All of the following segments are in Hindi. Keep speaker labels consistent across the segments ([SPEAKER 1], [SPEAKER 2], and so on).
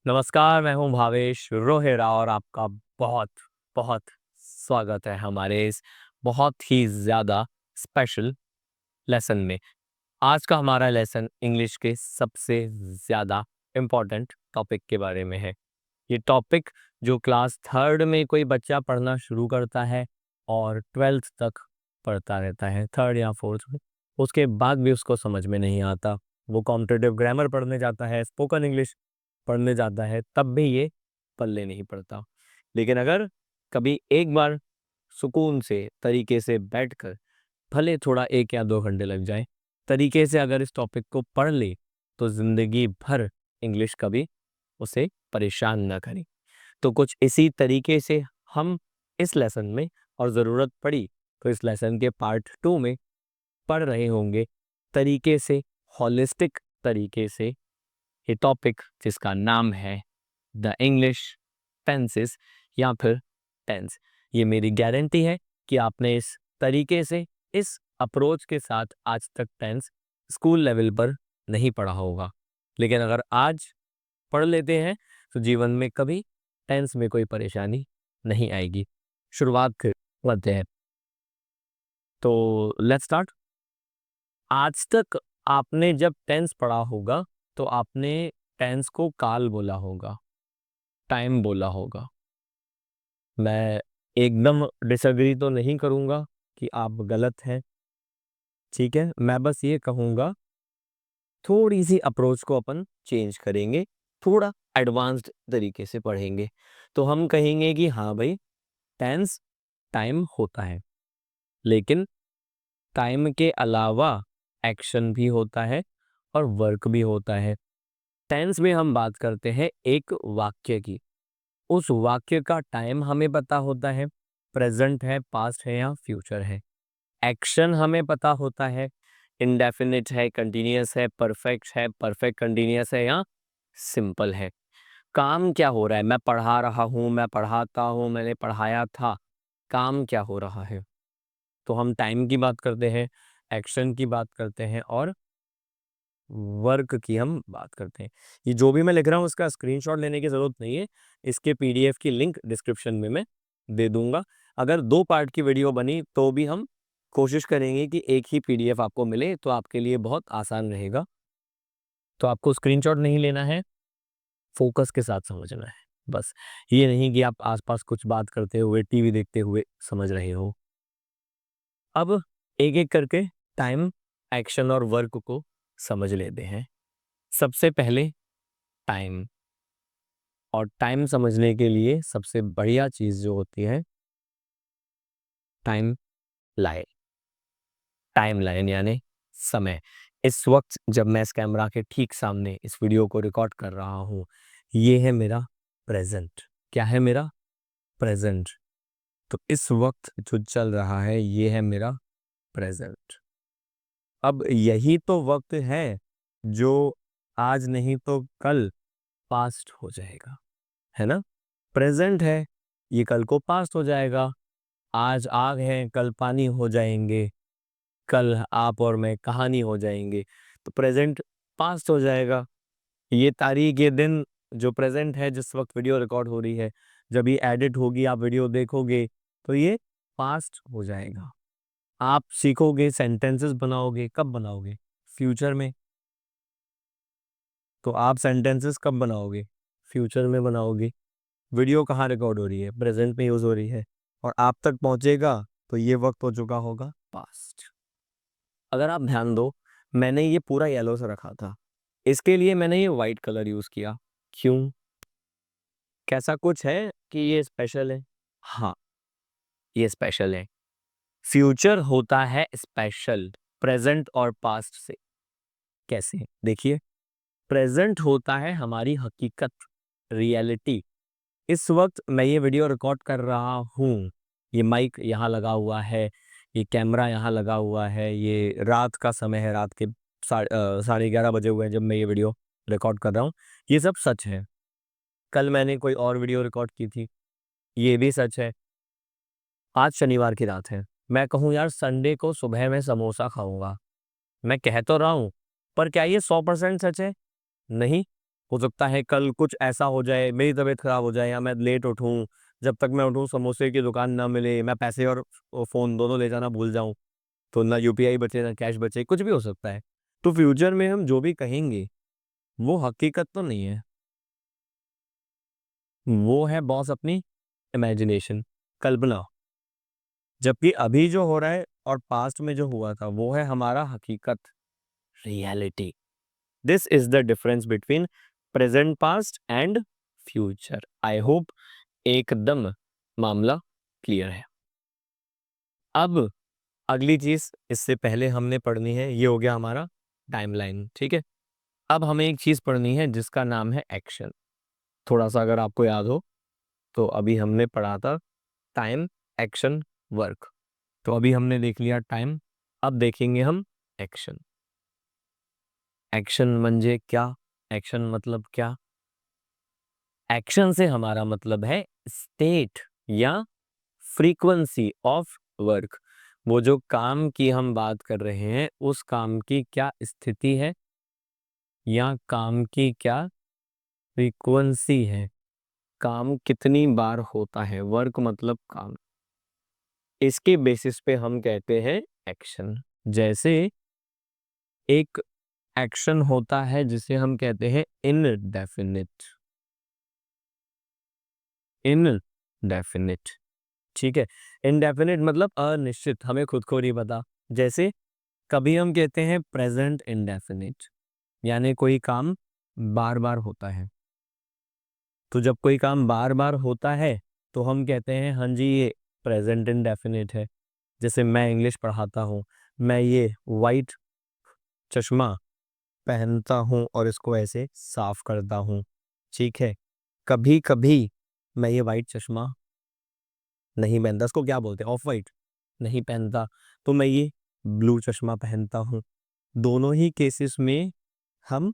[SPEAKER 1] नमस्कार, मैं हूँ भावेश रोहेरा और आपका बहुत बहुत स्वागत है हमारे इस बहुत ही ज़्यादा स्पेशल लेसन में। आज का हमारा लेसन इंग्लिश के सबसे ज़्यादा इम्पोर्टेंट टॉपिक के बारे में है। ये टॉपिक जो क्लास थर्ड में कोई बच्चा पढ़ना शुरू करता है और ट्वेल्थ तक पढ़ता रहता है, थर्ड या फोर्थ में, उसके बाद भी उसको समझ में नहीं आता। वो कॉम्पिटिटिव ग्रामर पढ़ने जाता है, स्पोकन इंग्लिश पढ़ने जाता है, तब भी ये पल्ले नहीं पड़ता। लेकिन अगर कभी एक बार सुकून से तरीके से बैठकर, भले थोड़ा 1 या 2 घंटे लग जाए, तरीके से अगर इस टॉपिक को पढ़ ले, तो ज़िंदगी भर इंग्लिश कभी उसे परेशान ना करे। तो कुछ इसी तरीके से हम इस लेसन में, और ज़रूरत पड़ी तो इस लेसन के पार्ट 2 में पढ़ रहे होंगे तरीके से, होलिस्टिक तरीके से, ये टॉपिक जिसका नाम है द इंग्लिश टेंसेस या फिर टेंस। ये मेरी गारंटी है कि आपने इस तरीके से, इस अप्रोच के साथ आज तक टेंस स्कूल लेवल पर नहीं पढ़ा होगा। लेकिन अगर आज पढ़ लेते हैं तो जीवन में कभी टेंस में कोई परेशानी नहीं आएगी। शुरुआत करते हैं। तो लेट्स स्टार्ट। आज तक आपने जब टेंस पढ़ा होगा तो आपने टेंस को काल बोला होगा, टाइम बोला होगा। मैं एकदम डिसएग्री तो नहीं करूंगा कि आप गलत हैं, ठीक है। मैं बस ये कहूंगा थोड़ी सी अप्रोच को अपन चेंज करेंगे, थोड़ा एडवांस्ड तरीके से पढ़ेंगे। तो हम कहेंगे कि हाँ भाई, टेंस टाइम होता है, लेकिन टाइम के अलावा एक्शन भी होता है और वर्क भी होता है। टेंस में हम बात करते हैं एक वाक्य की, उस वाक्य का टाइम हमें पता होता है, प्रेजेंट है, पास्ट है या फ्यूचर है। एक्शन हमें पता होता है, इंडेफिनिट है, कंटिन्यूअस है, परफेक्ट है, परफेक्ट कंटिन्यूअस है या सिंपल है। काम क्या हो रहा है, मैं पढ़ा रहा हूँ, मैं पढ़ाता हूँ, मैंने पढ़ाया था, काम क्या हो रहा है। तो हम टाइम की बात करते हैं, एक्शन की बात करते हैं और वर्क की हम बात करते हैं। ये जो भी मैं लिख रहा हूँ उसका स्क्रीनशॉट लेने की ज़रूरत नहीं है, इसके पीडीएफ की लिंक डिस्क्रिप्शन में मैं दे दूंगा। अगर 2 पार्ट की वीडियो बनी तो भी हम कोशिश करेंगे कि एक ही पीडीएफ आपको मिले, तो आपके लिए बहुत आसान रहेगा। तो आपको स्क्रीनशॉट नहीं लेना है, फोकस के साथ समझना है बस। ये नहीं कि आप आसपास कुछ बात करते हुए, टीवी देखते हुए समझ रहे हो। अब एक एक करके टाइम, एक्शन और वर्क को समझ लेते हैं। सबसे पहले टाइम। और टाइम समझने के लिए सबसे बढ़िया चीज जो होती है, टाइम लाइन। टाइम लाइन यानी समय। इस वक्त जब मैं इस कैमरा के ठीक सामने इस वीडियो को रिकॉर्ड कर रहा हूँ, ये है मेरा प्रेजेंट। क्या है मेरा प्रेजेंट? तो इस वक्त जो चल रहा है ये है मेरा प्रेजेंट। अब यही तो वक्त है जो आज नहीं तो कल पास्ट हो जाएगा, है ना। प्रेजेंट है, ये कल को पास्ट हो जाएगा। आज आग है, कल पानी हो जाएंगे, कल आप और मैं कहानी हो जाएंगे। तो प्रेजेंट पास्ट हो जाएगा। ये तारीख, ये दिन जो प्रेजेंट है, जिस वक्त वीडियो रिकॉर्ड हो रही है, जब ये एडिट होगी, आप वीडियो देखोगे तो ये पास्ट हो जाएगा। आप सीखोगे, सेंटेंसेस बनाओगे, कब बनाओगे? फ्यूचर में। तो आप सेंटेंसेस कब बनाओगे? फ्यूचर में बनाओगे। वीडियो कहाँ रिकॉर्ड हो रही है? प्रेजेंट में यूज हो रही है। और आप तक पहुंचेगा तो ये वक्त हो चुका होगा पास्ट। अगर आप ध्यान दो, मैंने ये पूरा येलो से रखा था, इसके लिए मैंने ये वाइट कलर यूज किया। क्यों? कैसा कुछ है कि ये स्पेशल है? हाँ, ये स्पेशल है। फ्यूचर होता है स्पेशल प्रेजेंट और पास्ट से। कैसे? देखिए, प्रेजेंट होता है हमारी हकीकत, रियलिटी। इस वक्त मैं ये वीडियो रिकॉर्ड कर रहा हूँ, ये माइक यहाँ लगा हुआ है, ये कैमरा यहाँ लगा हुआ है, ये रात का समय है, रात के 11:30 बजे हुए हैं जब मैं ये वीडियो रिकॉर्ड कर रहा हूँ। ये सब सच है। कल मैंने कोई और वीडियो रिकॉर्ड की थी, ये भी सच है। आज शनिवार की रात है, मैं कहूँ यार संडे को सुबह में समोसा खाऊंगा, मैं कह तो रहा हूँ, पर क्या ये 100% सच है? नहीं। हो सकता है कल कुछ ऐसा हो जाए, मेरी तबीयत खराब हो जाए या मैं लेट उठूं, जब तक मैं उठूं समोसे की दुकान ना मिले, मैं पैसे और फ़ोन दोनों ले जाना भूल जाऊं, तो ना यूपीआई बचे ना कैश बचे, कुछ भी हो सकता है। तो फ्यूचर में हम जो भी कहेंगे वो हकीकत तो नहीं है, वो है बॉस अपनी इमेजिनेशन, कल्पना। जबकि अभी जो हो रहा है और पास्ट में जो हुआ था वो है हमारा हकीकत, reality. This is the difference between present, past and future. I hope एकदम मामला क्लियर है। अब अगली चीज इससे पहले हमने पढ़नी है, ये हो गया हमारा टाइमलाइन, ठीक है। अब हमें एक चीज पढ़नी है जिसका नाम है एक्शन। थोड़ा सा अगर आपको याद हो तो अभी हमने पढ़ा था टाइम, एक्शन, वर्क। तो अभी हमने देख लिया टाइम, अब देखेंगे हम एक्शन। एक्शन म्हणजे क्या, एक्शन मतलब क्या? एक्शन से हमारा मतलब है स्टेट या फ्रीक्वेंसी ऑफ वर्क। वो जो काम की हम बात कर रहे हैं उस काम की क्या स्थिति है या काम की क्या फ्रीक्वेंसी है, काम कितनी बार होता है, वर्क मतलब काम, इसके बेसिस पे हम कहते हैं एक्शन। जैसे एक एक्शन होता है जिसे हम कहते हैं इनडेफिनिट, इनडेफिनिट, ठीक है। इनडेफिनिट मतलब अनिश्चित, हमें खुद को नहीं पता। जैसे कभी हम कहते हैं प्रेजेंट इंडेफिनिट, यानी कोई काम बार बार होता है। तो जब कोई काम बार बार होता है तो हम कहते हैं हाँ जी ये प्रेजेंट इंडेफिनिट है। जैसे मैं इंग्लिश पढ़ाता हूँ, मैं ये वाइट चश्मा पहनता हूँ और इसको ऐसे साफ करता हूँ, ठीक है। कभी कभी मैं ये वाइट चश्मा नहीं पहनता, इसको क्या बोलते हैं, ऑफ वाइट, नहीं पहनता, तो मैं ये ब्लू चश्मा पहनता हूँ। दोनों ही केसेस में हम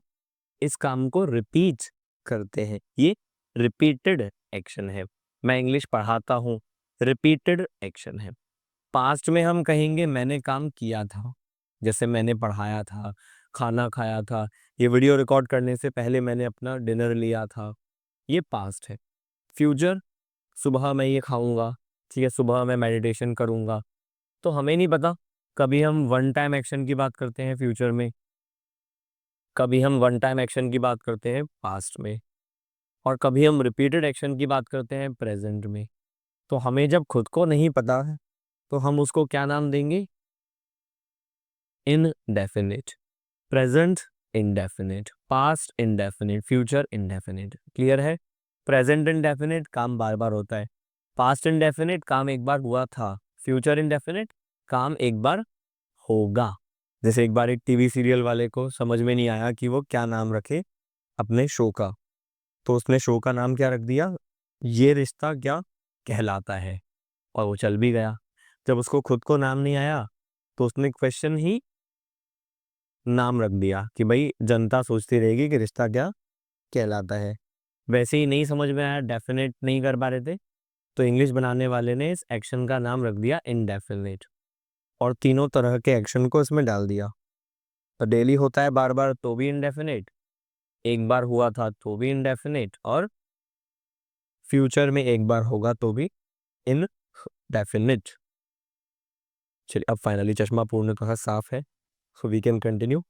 [SPEAKER 1] इस काम को रिपीट करते हैं, ये रिपीटेड एक्शन है। मैं इंग्लिश पढ़ाता हूँ, रिपीटेड एक्शन है। पास्ट में हम कहेंगे मैंने काम किया था, जैसे मैंने पढ़ाया था, खाना खाया था, ये वीडियो रिकॉर्ड करने से पहले मैंने अपना डिनर लिया था, ये पास्ट है। फ्यूचर, सुबह मैं ये खाऊंगा, ठीक है, सुबह मैं मेडिटेशन करूंगा। तो हमें नहीं पता, कभी हम वन टाइम एक्शन की बात करते हैं फ्यूचर में, कभी हम वन टाइम एक्शन की बात करते हैं पास्ट में, और कभी हम रिपीटेड एक्शन की बात करते हैं प्रेजेंट में। तो हमें जब खुद को नहीं पता है तो हम उसको क्या नाम देंगे, indefinite. Present indefinite, past indefinite, future indefinite. Clear है? प्रेजेंट इंडेफिनिट काम बार बार होता है, पास्ट इंडेफिनिट काम एक बार हुआ था, फ्यूचर इंडेफिनिट काम एक बार होगा। जैसे एक बार एक टीवी सीरियल वाले को समझ में नहीं आया कि वो क्या नाम रखे अपने शो का, तो उसने शो का नाम क्या रख दिया, ये रिश्ता क्या कहलाता है, और वो चल भी गया। जब उसको खुद को नाम नहीं आया तो उसने क्वेश्चन ही नाम रख दिया कि भाई जनता सोचती रहेगी कि रिश्ता क्या कहलाता है। वैसे ही नहीं समझ में आया, डेफिनेट नहीं कर पा रहे थे, तो इंग्लिश बनाने वाले ने इस एक्शन का नाम रख दिया इनडेफिनेट, और तीनों तरह के एक्शन को इसमें डाल दिया। तो डेली होता है बार बार तो भी इनडेफिनेट, एक बार हुआ था तो भी इनडेफिनेट, और फ्यूचर में एक बार होगा तो भी इनडेफिनेट। चलिए अब फाइनली चश्मा पूर्णतः साफ है, सो वी कैन कंटिन्यू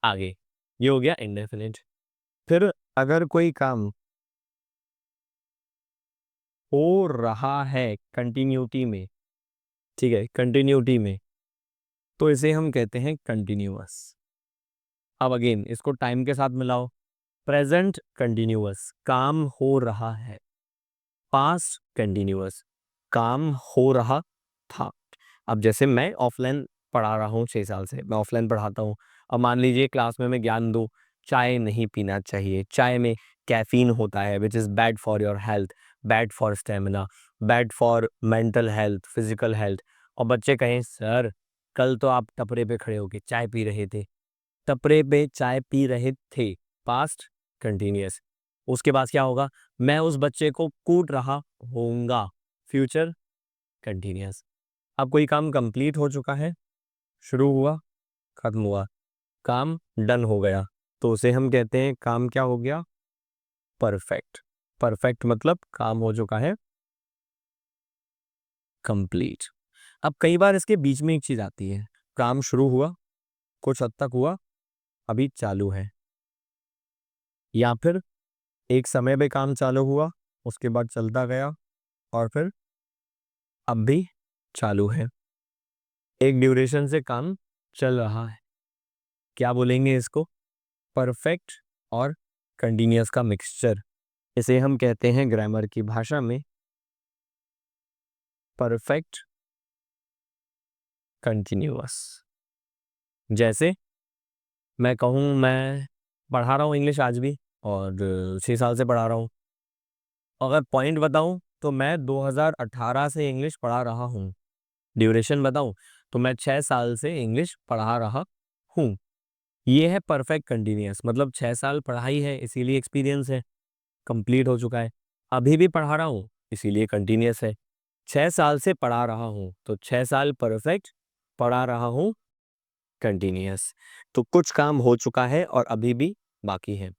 [SPEAKER 1] आगे। ये हो गया इनडेफिनेट। फिर अगर कोई काम हो रहा है कंटिन्यूटी में, ठीक है, कंटिन्यूटी में, तो इसे हम कहते हैं कंटिन्यूअस। अब अगेन इसको टाइम के साथ मिलाओ, प्रेजेंट कंटिन्यूअस काम हो रहा है, पास्ट कंटिन्यूअस काम हो रहा था। अब जैसे मैं ऑफलाइन पढ़ा रहा हूँ 6 साल से, मैं ऑफलाइन पढ़ाता हूँ। अब मान लीजिए क्लास में मैं ज्ञान दूँ, चाय नहीं पीना चाहिए, चाय में कैफीन होता है which is bad for your health, bad for stamina, bad for mental health, physical health. और बच्चे कहें सर कल तो आप टपरे पे खड़े होके चाय पी रहे थे, टपरे पे चाय पी रहे थे, पास्ट कंटिन्यूअस। उसके बाद क्या होगा, मैं उस बच्चे को कूट रहा होऊंगा, फ्यूचर कंटिन्यूअस। अब कोई काम कंप्लीट हो चुका है, शुरू हुआ, खत्म हुआ, काम डन हो गया, तो उसे हम कहते हैं काम क्या हो गया, परफेक्ट। परफेक्ट मतलब काम हो चुका है, कंप्लीट। अब कई बार इसके बीच में एक चीज आती है, काम शुरू हुआ, कुछ हद तक हुआ, अभी चालू है, या फिर एक समय पे काम चालू हुआ, उसके बाद चलता गया, और फिर अब भी चालू है। एक ड्यूरेशन से काम चल रहा है। क्या बोलेंगे इसको? परफेक्ट और कंटिन्यूअस का मिक्सचर। इसे हम कहते हैं ग्रामर की भाषा में परफेक्ट कंटिन्यूअस। जैसे मैं कहूँ, मैं पढ़ा रहा हूँ इंग्लिश आज भी, और 6 साल से पढ़ा रहा हूँ। अगर पॉइंट बताऊँ तो मैं 2018 से इंग्लिश पढ़ा रहा हूँ। ड्यूरेशन बताऊँ तो मैं 6 साल से इंग्लिश पढ़ा रहा हूँ। ये है परफेक्ट कंटिन्यूअस, मतलब 6 साल पढ़ाई है इसीलिए एक्सपीरियंस है, कंप्लीट हो चुका है। अभी भी पढ़ा रहा हूँ इसीलिए कंटिन्यूअस है। 6 साल से पढ़ा रहा हूँ तो 6 साल परफेक्ट, पढ़ा रहा हूँ कंटिन्यूअस। तो कुछ काम हो चुका है और अभी भी बाकी है।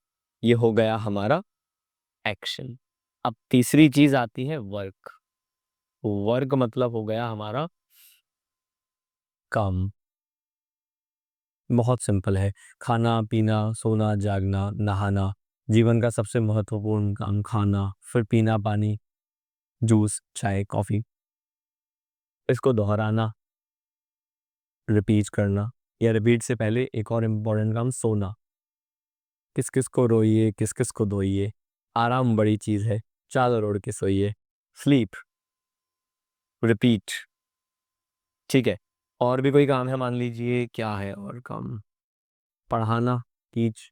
[SPEAKER 1] ये हो गया हमारा एक्शन। अब तीसरी चीज आती है वर्क। वर्क मतलब हो गया हमारा काम। बहुत सिंपल है, खाना पीना, सोना जागना, नहाना, जीवन का सबसे महत्वपूर्ण काम खाना, फिर पीना पानी, जूस चाय कॉफी, इसको दोहराना, रिपीट करना, या रिपीट से पहले एक और इम्पोर्टेंट काम सोना। किस किस को रोइए, किस किस को धोइए, आराम बड़ी चीज है, चादर ओढ़ के सोइए। Sleep, repeat. ठीक है। और भी कोई काम है, मान लीजिए, क्या है और काम? पढ़ाना, टीच,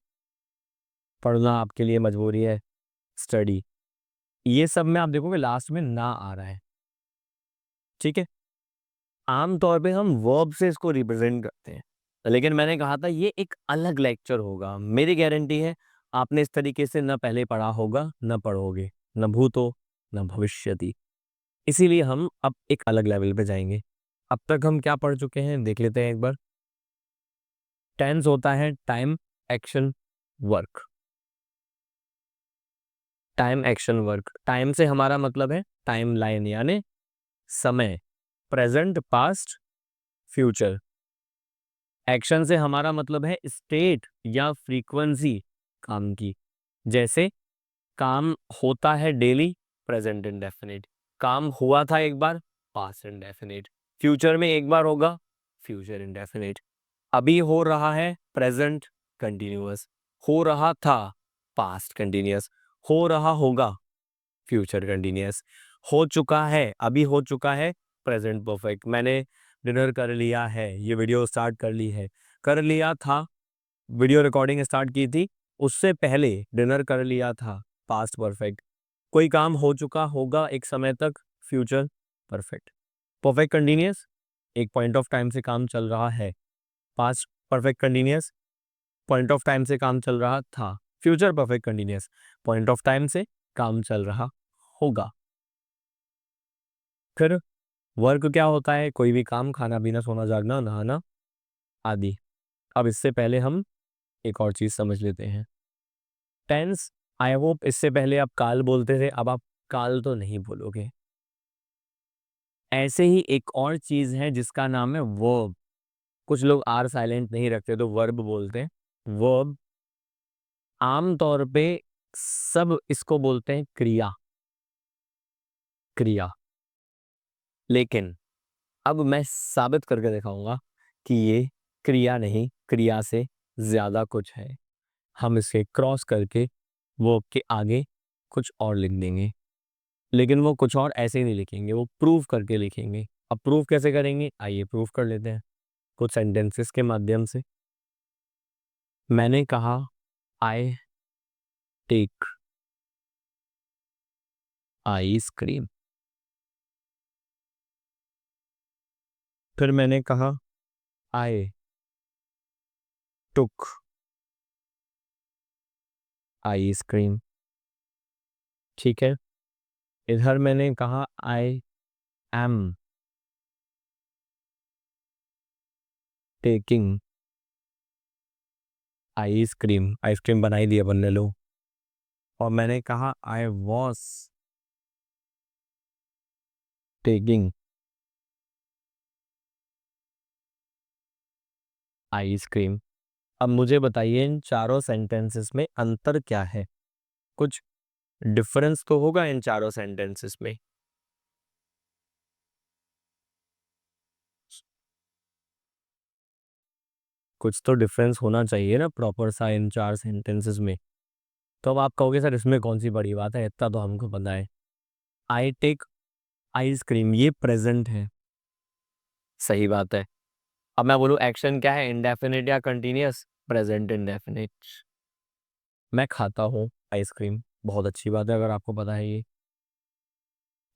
[SPEAKER 1] पढ़ना आपके लिए मजबूरी है, स्टडी। ये सब में आप देखोगे लास्ट में ना आ रहा है। ठीक है। आमतौर पे हम वर्ब से इसको रिप्रेजेंट करते हैं, लेकिन मैंने कहा था ये एक अलग लेक्चर होगा। मेरी गारंटी है आपने इस तरीके से न पहले पढ़ा होगा, न पढ़ोगे, न भूतो न भविष्यति। इसीलिए हम अब एक अलग लेवल पे जाएंगे। अब तक हम क्या पढ़ चुके हैं देख लेते हैं एक बार। टेंस होता है time action work. Time action work, time से हमारा मतलब है टाइम लाइन, यानी समय, प्रेजेंट पास्ट फ्यूचर। एक्शन से हमारा मतलब है स्टेट या फ्रीक्वेंसी काम की। जैसे काम होता है डेली, प्रेजेंट इंडेफिनिट। काम हुआ था एक बार, पास्ट इंडेफिनिट। फ्यूचर में एक बार होगा, फ्यूचर इंडेफिनिट। अभी हो रहा है, प्रेजेंट कंटिन्यूअस। हो रहा था, पास्ट कंटिन्यूअस। हो रहा होगा, फ्यूचर कंटिन्यूअस। हो चुका है, अभी हो चुका है, प्रेजेंट परफेक्ट। मैंने डिनर कर लिया है, ये वीडियो स्टार्ट कर ली है। कर लिया था, वीडियो रिकॉर्डिंग स्टार्ट की थी, उससे पहले डिनर कर लिया था, पास्ट परफेक्ट। कोई काम हो चुका होगा एक समय तक, फ्यूचर परफेक्ट। परफेक्ट कंटिन्यूअस, एक पॉइंट ऑफ टाइम से काम चल रहा है। Past perfect continuous, point of time से काम चल रहा था। Future perfect continuous, point of time से काम चल रहा होगा। फिर वर्क क्या होता है? कोई भी काम, खाना पीना सोना जागना नहाना आदि। अब इससे पहले हम एक और चीज समझ लेते हैं, टेंस। आई होप इससे पहले आप काल बोलते थे, अब आप काल तो नहीं बोलोगे। ऐसे ही एक और चीज है जिसका नाम है वर्ब। कुछ लोग आर साइलेंट नहीं रखते तो वर्ब बोलते हैं। वर्ब आमतौर पे सब इसको बोलते हैं क्रिया, क्रिया। लेकिन अब मैं साबित करके दिखाऊंगा कि ये क्रिया नहीं, क्रिया से ज्यादा कुछ है। हम इसे क्रॉस करके वो के आगे कुछ और लिख देंगे, लेकिन वो कुछ और ऐसे ही नहीं लिखेंगे, वो प्रूव करके लिखेंगे। अब प्रूव कैसे करेंगे? आइए प्रूव कर लेते हैं कुछ सेंटेंसेस के माध्यम से। मैंने कहा आई टेक आइसक्रीम। फिर मैंने कहा आई टुक आइसक्रीम। ठीक है। इधर मैंने कहा I am taking ice cream. Ice cream बनाई दी अपन ने, लो। और मैंने कहा आई वॉज टेकिंग आइसक्रीम। अब मुझे बताइए इन चारों सेंटेंसेस में अंतर क्या है? कुछ डिफरेंस तो होगा इन चारों सेंटेंसेस में। कुछ तो डिफरेंस होना चाहिए ना प्रॉपर सा इन चार सेंटेंसेस में। तो अब आप कहोगे सर इसमें कौन सी बड़ी बात है, इतना तो हमको पता है। आई टेक आइसक्रीम, ये प्रेजेंट है, सही बात है। अब मैं बोलूँ एक्शन क्या है, इंडेफिनिट या कंटिन्यूअस? Present indefinite. मैं खाता हूँ आइसक्रीम, बहुत अच्छी बात है अगर आपको पता है ये।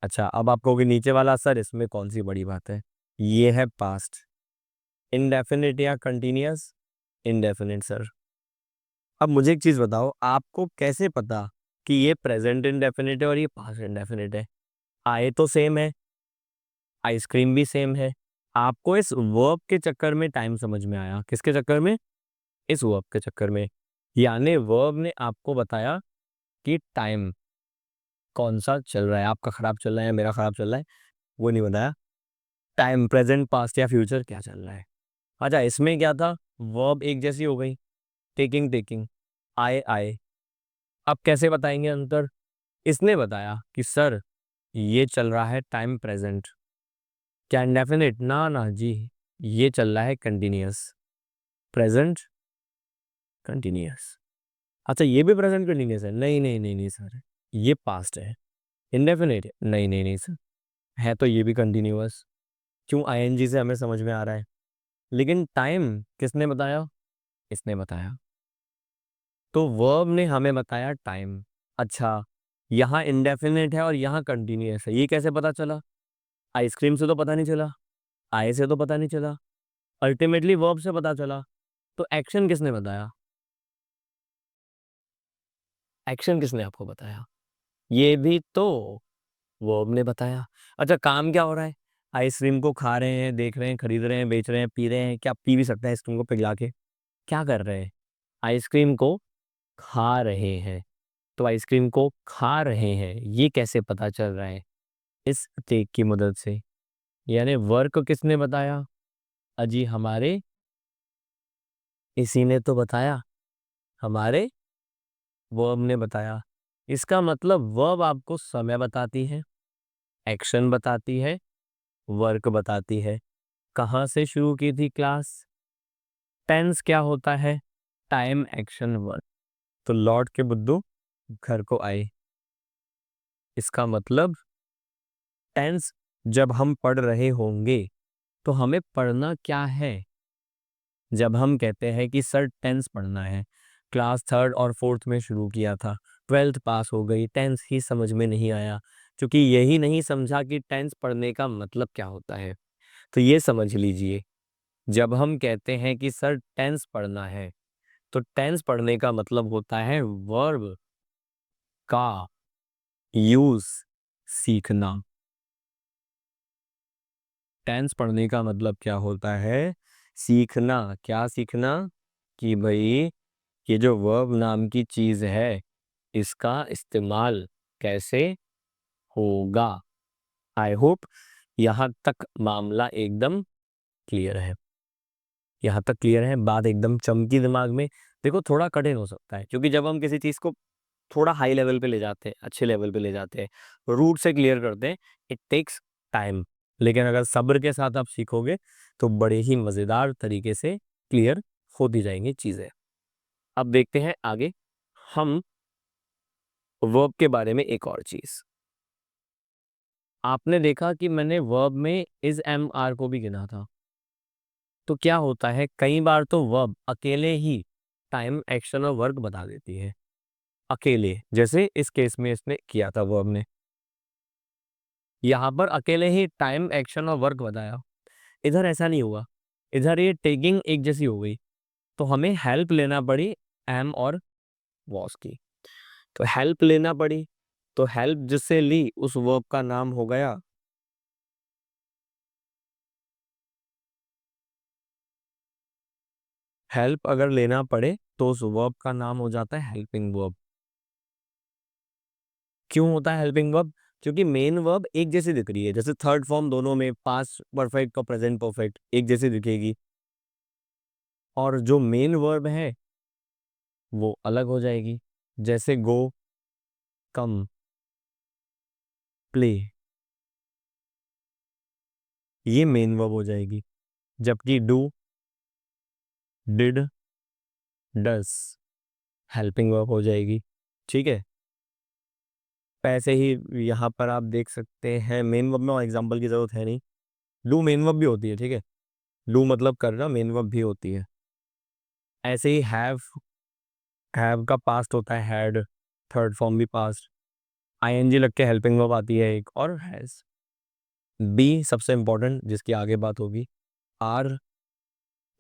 [SPEAKER 1] अच्छा, अब आप कहोगे नीचे वाला सर इसमें कौन सी बड़ी बात है, ये है पास्ट। इंडेफिनिट या कंटिन्यूअस? Indefinite sir. अब मुझे एक चीज बताओ, आपको कैसे पता कि ये प्रेजेंट इंडेफिनिट है और ये पास्ट इंडेफिनिट है? आए तो सेम है, आइसक्रीम भी सेम है। आपको इस वर्ब के चक्कर में टाइम समझ में आया, किसके चक्कर में? इस वर्ब के चक्कर में। यानी वर्ब ने आपको बताया कि टाइम कौन सा चल रहा है, आपका खराब चल रहा है या मेरा खराब चल रहा है, वो नहीं बताया। टाइम प्रेजेंट पास्ट या फ्यूचर क्या चल रहा है। अच्छा, इसमें क्या था, वर्ब एक जैसी हो गई, टेकिंग टेकिंग, आए आए। अब कैसे बताएंगे अंतर? इसने बताया कि सर ये चल रहा है टाइम प्रेजेंट। क्या इंडेफिनिट? ना ना जी, ये चल रहा है कंटिन्यूअस। Present continuous. अच्छा, ये भी प्रेजेंट कंटिन्यूअस है? नहीं नहीं नहीं नहीं सर, ये पास्ट है। इंडेफिनिट है? नहीं नहीं नहीं सर, है तो ये भी कंटिन्यूअस। क्यों? आईएनजी से हमें समझ में आ रहा है। लेकिन टाइम किसने बताया? इसने बताया। तो वर्ब ने हमें बताया टाइम। अच्छा, यहाँ इंडेफिनिट है और यहाँ कंटिन्यूअस है, ये कैसे पता चला? आइसक्रीम से तो पता नहीं चला, आए से तो पता नहीं चला, अल्टीमेटली वर्ब से पता चला। तो एक्शन किसने बताया? एक्शन किसने आपको बताया? ये भी तो वर्ब ने बताया। अच्छा, काम क्या हो रहा है? आइसक्रीम को खा रहे हैं, देख रहे हैं, खरीद रहे हैं, बेच रहे हैं, पी रहे हैं। क्या पी भी सकते हैं आइसक्रीम को पिघला के? क्या कर रहे हैं? आइसक्रीम को खा रहे हैं। तो आइसक्रीम को खा रहे हैं, ये कैसे पता चल रहा है? इस टेक की मदद से। यानी वर्क किसने बताया? अजी हमारे, इसी ने तो बताया, हमारे वर्ब ने बताया। इसका मतलब वर्ब आपको समय बताती है, एक्शन बताती है, वर्क बताती है। कहाँ से शुरू की थी क्लास? टेंस क्या होता है? Time action work. तो लौट के बुद्धू घर को आए। इसका मतलब टेंस जब हम पढ़ रहे होंगे तो हमें पढ़ना क्या है? जब हम कहते हैं कि सर टेंस पढ़ना है, क्लास थर्ड और फोर्थ में शुरू किया था, ट्वेल्थ पास हो गई, टेंस ही समझ में नहीं आया, क्योंकि यही नहीं समझा कि टेंस पढ़ने का मतलब क्या होता है। तो ये समझ लीजिए, जब हम कहते हैं कि सर टेंस पढ़ना है, तो टेंस पढ़ने का मतलब होता है वर्ब का यूज सीखना। टेंस पढ़ने का मतलब क्या होता है? सीखना। क्या सीखना? कि भाई ये जो वर्ब नाम की चीज है, इसका इस्तेमाल कैसे होगा। आई होप यहाँ तक मामला एकदम क्लियर है। यहाँ तक क्लियर है, बात एकदम चमकी दिमाग में। देखो थोड़ा कठिन हो सकता है, क्योंकि जब हम किसी चीज को थोड़ा हाई लेवल पे ले जाते हैं, अच्छे लेवल पे ले जाते हैं, रूट से क्लियर करते हैं, इट टेक्स टाइम। लेकिन अगर सब्र के साथ आप सीखोगे तो बड़े ही मजेदार तरीके से क्लियर होती जाएंगी चीजें। अब देखते हैं आगे हम वर्ब के बारे में एक और चीज। आपने देखा कि मैंने वर्ब में इज एम आर को भी गिना था। तो क्या होता है, कई बार तो वर्ब अकेले ही टाइम एक्शन और वर्क बता देती है, अकेले, जैसे इस केस में इसने किया था वर्ब ने। यहाँ पर अकेले ही टाइम एक्शन और वर्क बताया, इधर ऐसा नहीं हुआ। इधर ये टेकिंग एक जैसी हो गई, तो हमें हेल्प लेना पड़ी एम और वॉस की। तो हेल्प लेना पड़ी, तो हेल्प जिससे ली उस वर्ब का नाम हो गया। हेल्प अगर लेना पड़े तो उस वर्ब का नाम हो जाता है हेल्पिंग वर्ब। क्यों होता है हेल्पिंग वर्ब? क्योंकि मेन वर्ब एक जैसी दिख रही है, जैसे थर्ड फॉर्म दोनों में पास्ट परफेक्ट और प्रेजेंट परफेक्ट एक जैसी दिखेगी, और जो मेन वर्ब है वो अलग हो जाएगी, जैसे गो, कम, प्ले, ये मेन वर्ब हो जाएगी, जबकि do, did, does helping verb हो जाएगी। ठीक है, ऐसे ही यहाँ पर आप देख सकते हैं, मेन वर्ब में और एग्जांपल की जरूरत है नहीं, डू मेन वर्ब भी होती है। ठीक है, डू मतलब करना, मेन वर्ब भी होती है। ऐसे ही हैव का पास्ट होता है हैड, थर्ड फॉर्म भी पास्ट, आईएनजी लग के हेल्पिंग वर्ब आती है एक, और हैज। बी सबसे इंपॉर्टेंट जिसकी आगे बात होगी, आर,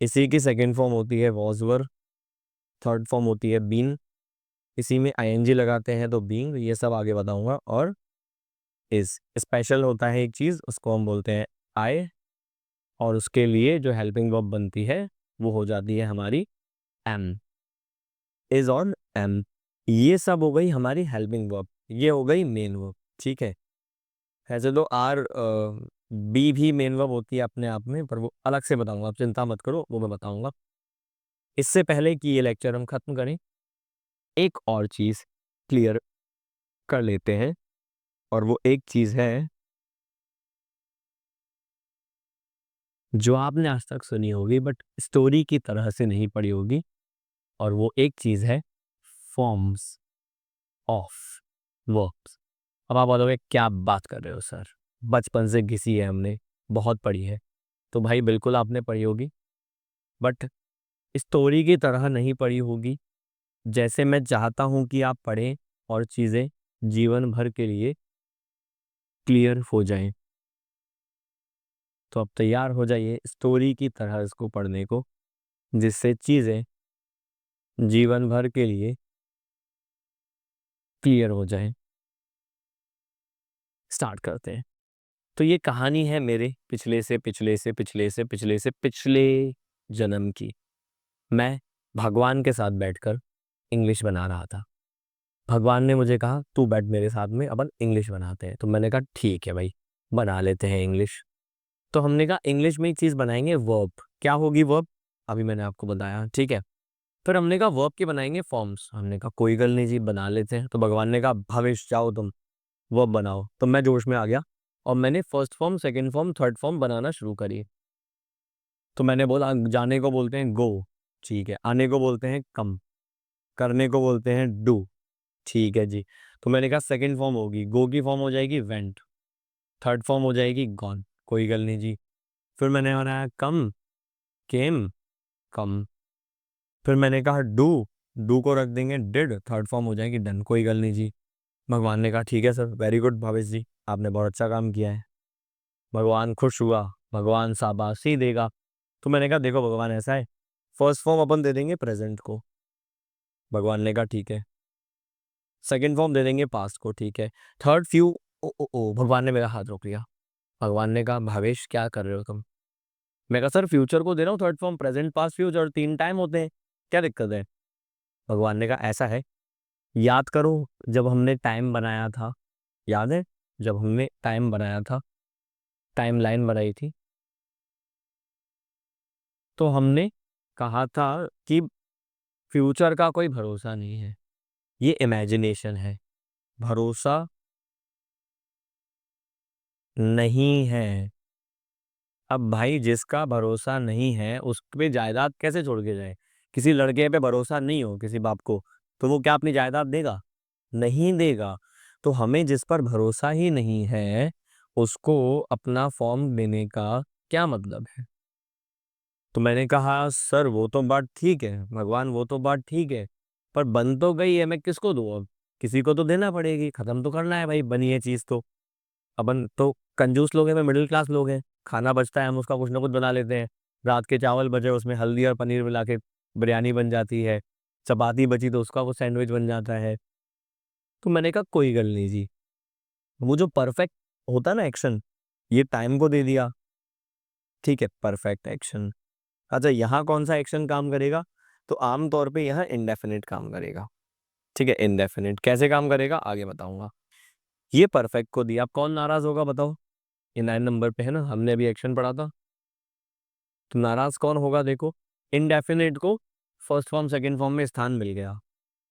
[SPEAKER 1] इसी की सेकंड फॉर्म होती है वॉज वर, थर्ड फॉर्म होती है बीन, इसी में आईएनजी लगाते हैं तो बीइंग, ये सब आगे बताऊंगा। और इज स्पेशल होता है एक चीज, उसको हम बोलते हैं आई, और उसके लिए जो हेल्पिंग वर्ब बनती है वो हो जाती है हमारी एम। इज और एम, ये सब हो गई हमारी हेल्पिंग वर्ब, ये हो गई मेन वर्ब। ठीक है, ऐसे तो आर बी भी मेन वर्ब होती है अपने आप में, पर वो अलग से बताऊंगा, आप चिंता मत करो, वो मैं बताऊंगा। इससे पहले कि ये लेक्चर हम खत्म करें, एक और चीज क्लियर कर लेते हैं, और वो एक चीज है जो आपने आज तक सुनी होगी बट स्टोरी की तरह से नहीं पढ़ी होगी, और वो एक चीज है फॉर्म्स ऑफ वर्ब्स। अब आप बोलोगे क्या बात कर रहे हो सर, बचपन से घिसी है हमने, बहुत पढ़ी है। तो भाई बिल्कुल आपने पढ़ी होगी, बट स्टोरी की तरह नहीं पढ़ी होगी, जैसे मैं चाहता हूं कि आप पढ़ें और चीज़ें जीवन भर के लिए क्लियर हो जाएं। तो अब तैयार हो जाइए स्टोरी की तरह इसको पढ़ने को, जिससे चीज़ें जीवन भर के लिए क्लियर हो जाएं। स्टार्ट करते हैं। तो ये कहानी है मेरे पिछले जन्म की। मैं भगवान के साथ बैठकर इंग्लिश बना रहा था। भगवान ने मुझे कहा तू बैठ मेरे साथ में, अपन इंग्लिश बनाते हैं। तो मैंने कहा ठीक है भाई, बना लेते हैं इंग्लिश। तो हमने कहा इंग्लिश में एक चीज बनाएंगे, वर्ब। क्या होगी वर्ब? अभी मैंने आपको बताया। ठीक है, फिर हमने कहा वर्ब के बनाएंगे फॉर्म्स। हमने कहा कोई गल नहीं जी, बना लेते हैं। तो भगवान ने कहा भविष्य जाओ तुम वर्ब बनाओ। तो मैं जोश में आ गया और मैंने first form, second form, third form बनाना शुरू करी। तो मैंने बोला जाने को बोलते हैं गो, ठीक है, आने को बोलते हैं कम, करने को बोलते हैं डू, ठीक है जी। तो मैंने कहा सेकंड फॉर्म होगी, गो की फॉर्म हो जाएगी वेंट, थर्ड फॉर्म हो जाएगी गॉन, कोई गल नहीं जी। फिर मैंने बनाया कम, केम, कम। फिर मैंने कहा डू, डू को रख देंगे डिड, थर्ड फॉर्म हो जाएगी डन, कोई गल नहीं जी। भगवान ने कहा ठीक है सर, वेरी गुड भावेश जी, आपने बहुत अच्छा काम किया है। भगवान खुश हुआ, भगवान शाबाशी देगा। तो मैंने कहा देखो भगवान ऐसा है, फर्स्ट फॉर्म अपन दे देंगे प्रेजेंट को। भगवान ने कहा ठीक है। सेकंड फॉर्म दे देंगे पास्ट को, ठीक है। थर्ड फ्यू, ओ भगवान ने मेरा हाथ रोक लिया। भगवान ने कहा भावेश क्या कर रहे हो तुम? मैं कहा सर फ्यूचर को दे रहा हूँ third form, present past future तीन टाइम होते हैं, क्या दिक्कत है? भगवान ने कहा ऐसा है, याद करो जब हमने टाइम बनाया था, याद है जब हमने टाइम बनाया था, टाइम लाइन बनाई थी, तो हमने कहा था कि फ्यूचर का कोई भरोसा नहीं है, ये इमेजिनेशन है, भरोसा नहीं है। अब भाई जिसका भरोसा नहीं है उस पे जायदाद कैसे छोड़ के जाए? किसी लड़के पे भरोसा नहीं हो किसी बाप को, तो वो क्या अपनी जायदाद देगा? नहीं देगा। तो हमें जिस पर भरोसा ही नहीं है उसको अपना फॉर्म देने का क्या मतलब है? तो मैंने कहा सर वो तो बात ठीक है भगवान, वो तो बात ठीक है, पर बन तो गई है, मैं किसको दूँ अब? किसी को तो देना पड़ेगी, खत्म तो करना है भाई बनी है चीज तो। अपन तो कंजूस लोग हैं, मैं मिडिल क्लास लोग हैं, खाना बचता है हम उसका कुछ ना कुछ बना लेते हैं। रात के चावल बचे उसमें हल्दी और पनीर मिला के बिरयानी बन जाती है, चपाती बची तो उसका वो सैंडविच बन जाता है। तो मैंने कहा कोई गल नहीं जी, वो जो परफेक्ट होता है ना एक्शन, ये टाइम को दे दिया, ठीक है, परफेक्ट एक्शन। अच्छा यहाँ कौन सा एक्शन काम करेगा? तो आमतौर पे यहाँ इंडेफिनिट काम करेगा। ठीक है, इंडेफिनिट कैसे काम करेगा आगे बताऊंगा। ये परफेक्ट को दिया, अब कौन नाराज होगा बताओ? ये 9 नंबर पे है ना, हमने अभी एक्शन पढ़ा था। तो नाराज कौन होगा? देखो, इनडेफिनेट को फर्स्ट फॉर्म सेकंड फॉर्म में स्थान मिल गया,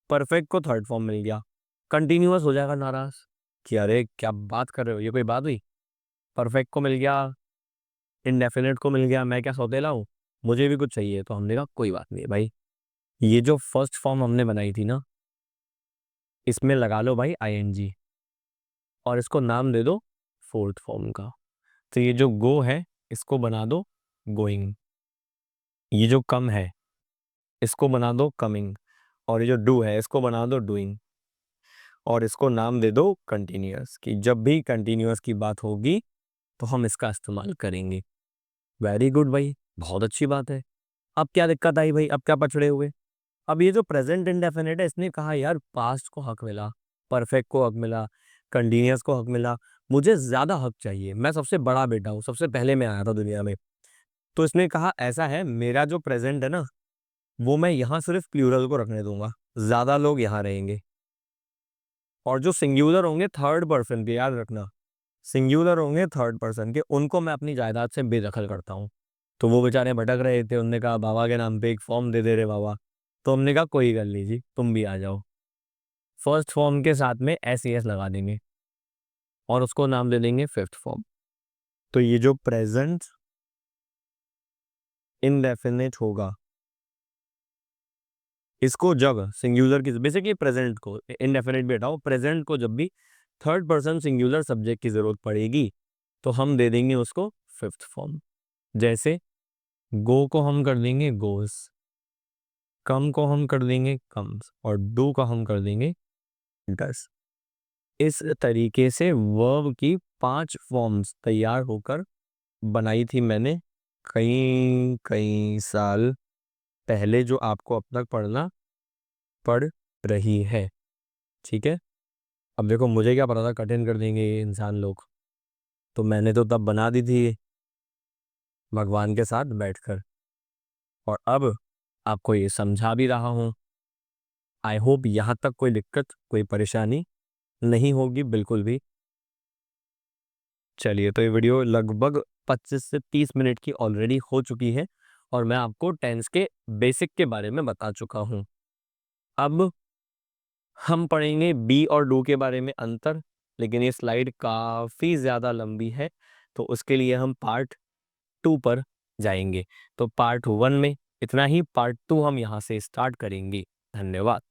[SPEAKER 1] परफेक्ट को थर्ड फॉर्म मिल गया, कंटिन्यूअस हो जाएगा नाराज कि अरे क्या बात कर रहे हो, ये कोई बात हुई? परफेक्ट को मिल गया, इनडेफिनेट को मिल गया, मैं क्या सौतेला हूँ, मुझे भी कुछ चाहिए। तो हमने कहा कोई बात नहीं है भाई, ये जो फर्स्ट फॉर्म हमने बनाई थी ना, इसमें लगा लो भाई आईएनजी और इसको नाम दे दो फोर्थ फॉर्म का। तो ये जो गो है इसको बना दो गोइंग, ये जो कम है इसको बना दो कमिंग, और ये जो डू है इसको बना दो डूइंग, और इसको नाम दे दो कंटिन्यूअस, कि जब भी कंटिन्यूअस की बात होगी तो हम इसका इस्तेमाल करेंगे। वेरी गुड भाई, बहुत अच्छी बात है। अब क्या दिक्कत आई भाई, अब क्या पछड़े हुए? अब ये जो प्रेजेंट इंडेफिनिट है, इसने कहा यार पास्ट को हक मिला, परफेक्ट को हक मिला, कंटिन्यूअस को हक मिला, मुझे ज्यादा हक चाहिए, मैं सबसे बड़ा बेटा हूँ, सबसे पहले मैं आया था दुनिया में। तो इसने कहा ऐसा है, मेरा जो प्रेजेंट है ना, वो मैं यहाँ सिर्फ प्लूरल को रखने दूंगा, ज्यादा लोग यहाँ रहेंगे, और जो सिंगुलर होंगे थर्ड पर्सन के, याद रखना, सिंगुलर होंगे थर्ड पर्सन के, उनको मैं अपनी जायदाद से बेदखल करता हूँ। तो वो बेचारे भटक रहे थे, उनने कहा बाबा के नाम पे एक फॉर्म दे दे रहे बाबा। तो हमने कहा कोई गल नहीं जी, तुम भी आ जाओ, फर्स्ट फॉर्म के साथ में एस एस लगा देंगे और उसको नाम दे देंगे फिफ्थ फॉर्म। तो ये जो प्रेजेंट इनडेफिनिट होगा, इसको जब सिंगुलर की, बेसिकली प्रेजेंट को, इनडेफिनिट भी हटाओ, प्रेजेंट को जब भी थर्ड पर्सन सिंगुलर सब्जेक्ट की जरूरत पड़ेगी तो हम दे देंगे उसको फिफ्थ फॉर्म। जैसे गो को हम कर देंगे गोस, कम को हम कर देंगे कम्स, और डू का हम कर देंगे डस। इस तरीके से वर्ब की 5 फॉर्म्स तैयार होकर बनाई थी मैंने कई कई साल पहले, जो आपको अब तक पढ़ना पड़ रही है। ठीक है, अब देखो मुझे क्या पता था कठिन कर देंगे ये इंसान लोग, तो मैंने तो तब बना दी थी भगवान के साथ बैठकर, और अब आपको ये समझा भी रहा हूँ। आई होप यहाँ तक कोई दिक्कत, कोई परेशानी नहीं होगी बिल्कुल भी। चलिए, तो ये वीडियो लगभग 25 से 30 मिनट की ऑलरेडी हो चुकी है, और मैं आपको टेंस के बेसिक के बारे में बता चुका हूँ। अब हम पढ़ेंगे बी और डू के बारे में अंतर, लेकिन ये स्लाइड काफ़ी ज़्यादा लंबी है, तो उसके लिए हम पार्ट 2 पर जाएंगे। तो पार्ट 1 में इतना ही, पार्ट 2 हम यहाँ से स्टार्ट करेंगे। धन्यवाद।